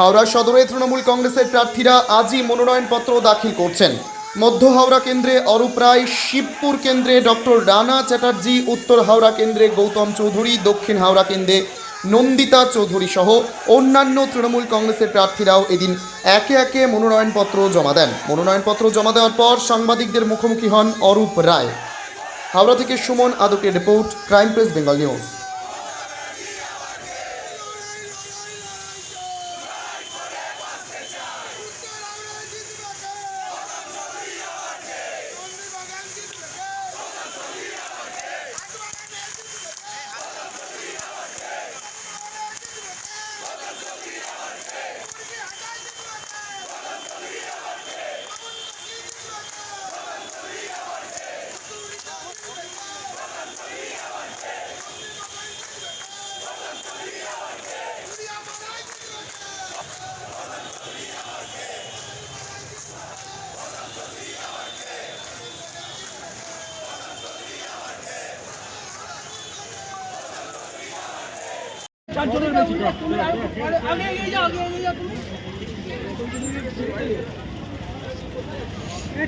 হাওড়া সদরে তৃণমূল কংগ্রেসের প্রার্থীরা আজই মনোনয়নপত্র দাখিল করছেন। মধ্য হাওড়া কেন্দ্রে অরূপ রায়, শিবপুর কেন্দ্রে ডক্টর রানা চ্যাটার্জি, উত্তর হাওড়া কেন্দ্রে গৌতম চৌধুরী, দক্ষিণ হাওড়া কেন্দ্রে নন্দিতা চৌধুরী সহ অন্যান্য তৃণমূল কংগ্রেসের প্রার্থীরাও এদিন একে একে মনোনয়নপত্র জমা দেন। মনোনয়নপত্র জমা দেওয়ার পর সাংবাদিকদের মুখোমুখি হন অরূপ রায়। হাওড়া থেকে সুমন আদকের report, crime press Bengal news.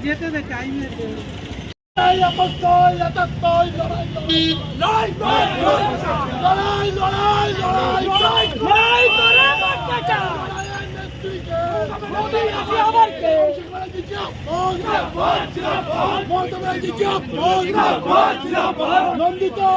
যেতে দে time Nandita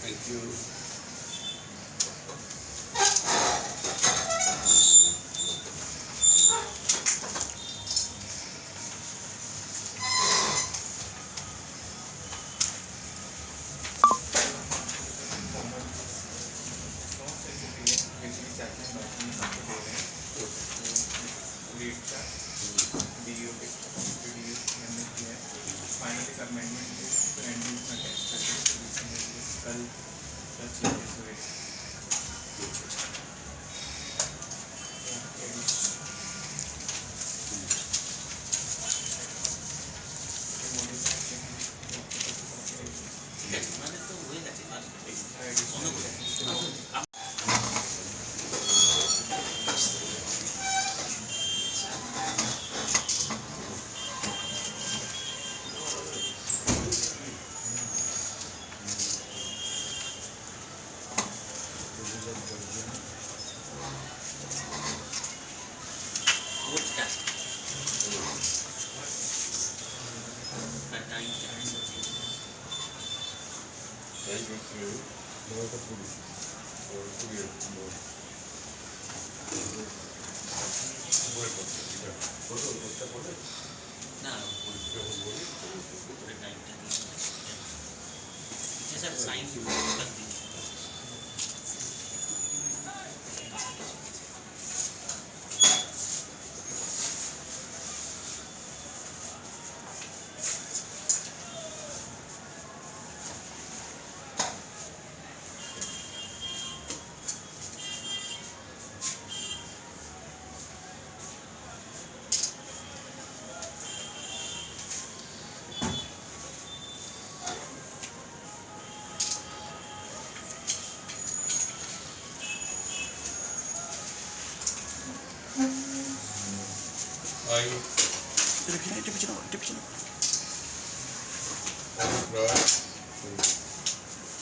Thank you. Finally amendment तो एंडिंग में टेस्ट कर कल चेंजेस हुए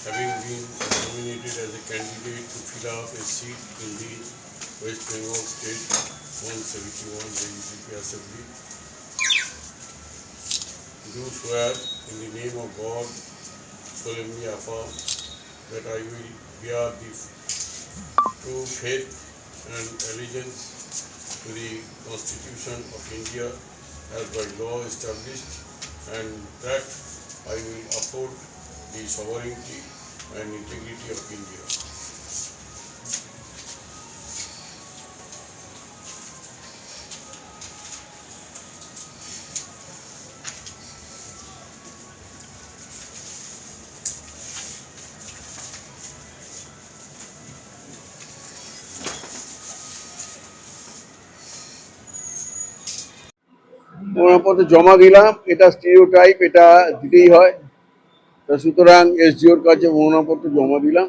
Having been nominated as a candidate to fill up a seat in the West Bengal State 171 BJP Assembly, do swear in the name of God, solemnly affirm that I will bear the true faith and allegiance to the Constitution of India as by law established, and that I will uphold the sovereignty and integrity of India. মনোনয়নপত্র জমা দিলাম, এটা stereotype, এটা দিতেই হয়। তা সুতরাং এসডিওর কাছে মনোনয়নপত্র জমা দিলাম,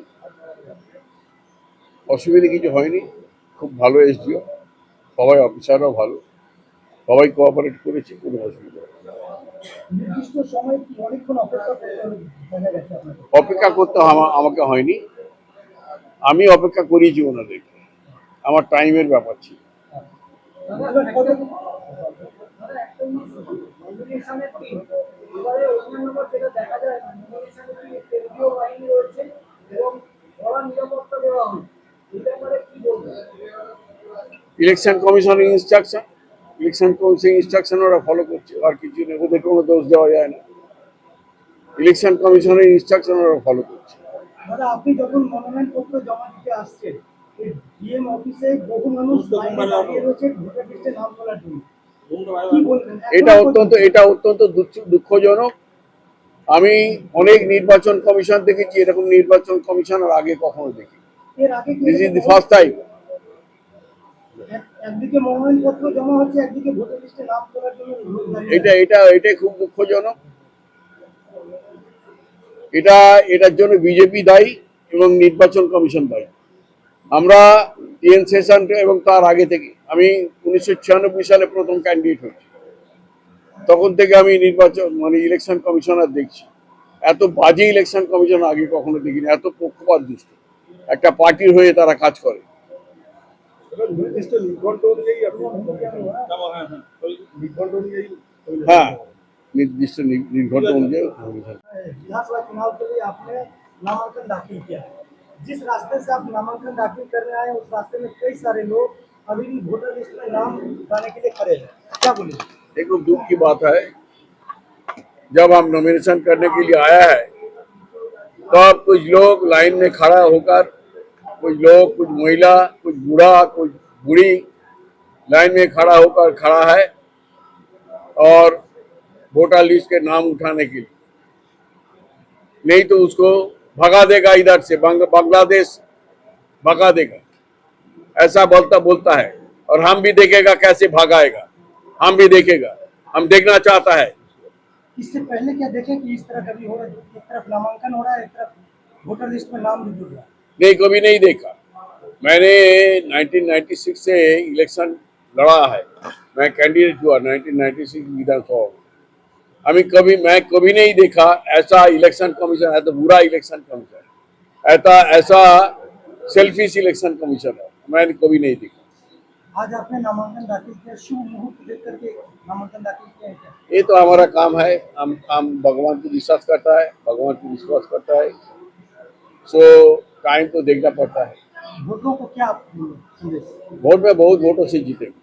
অসুবিধা কিছু হয়নি। খুব ভালো এসডিও, সবাই অফিসাররাও ভালো, সবাই কোঅপারেট করেছে, কোনো অসুবিধা হয়নি। নির্দিষ্ট সময় কি অনেকক্ষণ অপেক্ষা করতে হবে দেখা গেছে আপনাদের? অপেক্ষা করতে আমাকে হয়নি, আমি অপেক্ষা করিয়েছি ওনাদেরকে, আমার টাইমের ব্যাপার ছিল। নমিনেশনের টিম এবারে অন্যান্য যেটা দেখা যায় নমিনেশনের টিম কেন্দ্রীয় বাহিনী রয়েছে এবং বড় নিরাপত্তা দেওয়া হয়, এই ব্যাপারে কি বলবেন? ইলেকশন কমিশনের ইনস্ট্রাকশন ওরা ফলো করছে, আর কিছু নেই, ওদের কোনো দোষ দেওয়া যায় না। ইলেকশন কমিশনের ইনস্ট্রাকশন ওরা ফলো করছে। দাদা, আপনি যখন মনোনয়নপত্র জমা দিতে আসছেন, এই ডিএম অফিসে বহু মানুষ লাইনে দাঁড়িয়ে রয়েছে ভোটার লিস্টে নাম তোলার জন্য, কি বলবেন? এটা অত্যন্ত দুঃখজনক। আমি অনেক নির্বাচন কমিশন দেখেছি, এরকম নির্বাচন কমিশন আর আগে কখনো দেখি। এর আগে কি this is the first time. একদিকে মনোনয়নপত্র জমা হচ্ছে, একদিকে ভোটার লিস্টে নাম তোলার জন্য লোক দাঁড়িয়ে এটাই খুব দুঃখজনক। এটার জন্য বিজেপি দায়ী এবং নির্বাচন কমিশন দায়ী। আমরা টিএন সেশন এবং তার আগে থেকে, আমি 1996 সালে প্রথম ক্যান্ডিডেট হয়েছি, তখন থেকে আমি ইলেকশন কমিশনার দেখছি। এত বাজে ইলেকশন কমিশন আগে কখনো দেখিনি, এত পক্ষপাত দুষ্ট। একটা পার্টির হয়ে তারা কাজ করে। হ্যাঁ, निर्दिष्ट निर्घट অনুযায়ী। विधानसभा चुनाव के लिए आपने नामांकन दाखिल किया है। जिस रास्ते से आप नामांकन दाखिल करने आए उस रास्ते में कई सारे लोग अभी भी वोटर लिस्ट में नाम जुटाने के लिए खड़े हैं, क्या बोले? देखो, दुख की बात है, जब हम नॉमिनेशन करने के लिए आया है तब कुछ लोग लाइन में खड़ा होकर, कुछ महिला, कुछ बूढ़ा, कुछ बूढ़ी लाइन में खड़ा है और वोटर लिस्ट के नाम उठाने के लिए, नहीं तो उसको भगा देगा, इधर से बांग्लादेश भगा देगा, ऐसा बोलता है। और हम भी देखेगा कैसे भगाएगा, हम भी देखेगा, हम देखना चाहता है। इससे पहले क्या देखे कि इस तरह कभी हो रहा है, एक तरफ नामांकन हो रहा है, एक तरफ वोटर लिस्ट में नाम नहीं जुड़ रहा है? नहीं, कभी नहीं देखा। मैंने 1996 से इलेक्शन लड़ा है, मैं कैंडिडेट हुआ 1996 विधानसभा में। मैं कभी नहीं देखा ऐसा इलेक्शन कमीशन, ऐसा बुरा इलेक्शन कमीशन, ऐसा सेल्फिश इलेक्शन कमीशन है, मैंने कभी नहीं देखा। आज आपने नामांकन दाखिल किया, शुभ मुहूर्त देख करके नामांकन दाखिल किया है क्या? ये तो हमारा काम है, हम भगवान को विश्वास करता है, सो टाइम तो देखना पड़ता है। वोटरों को क्या संदेश? वोट में बहुत वोटों से जीतेंगे।